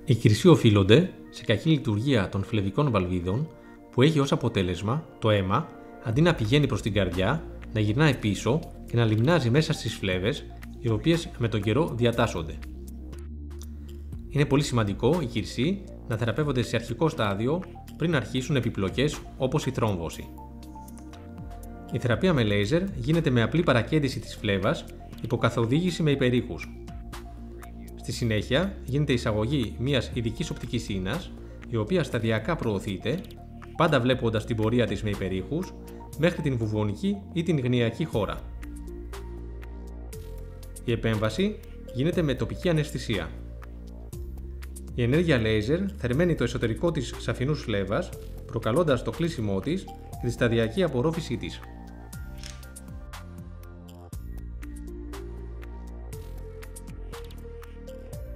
Οι κυρσοί οφείλονται σε κακή λειτουργία των φλεβικών βαλβίδων που έχει ως αποτέλεσμα το αίμα, αντί να πηγαίνει προς την καρδιά, να γυρνάει πίσω και να λιμνάζει μέσα στις φλέβες, οι οποίες με τον καιρό διατάσσονται. Είναι πολύ σημαντικό οι κυρσοί να θεραπεύονται σε αρχικό στάδιο πριν αρχίσουν επιπλοκές όπως η θρόμβωση. Η θεραπεία με λέιζερ γίνεται με απλή παρακέντηση της φλέβας υπό καθοδήγηση με υπερήχους. Στη συνέχεια γίνεται η εισαγωγή μιας ειδικής οπτικής ίνας, η οποία σταδιακά προωθείται, πάντα βλέποντας την πορεία της με υπερήχους, μέχρι την βουβονική ή την γνειακή χώρα. Η επέμβαση γίνεται με τοπική αναισθησία. Η ενέργεια λέιζερ θερμαίνει το εσωτερικό της σαφινούς φλέβας, προκαλώντας το κλείσιμό της και τη σταδιακή απορρόφησή της.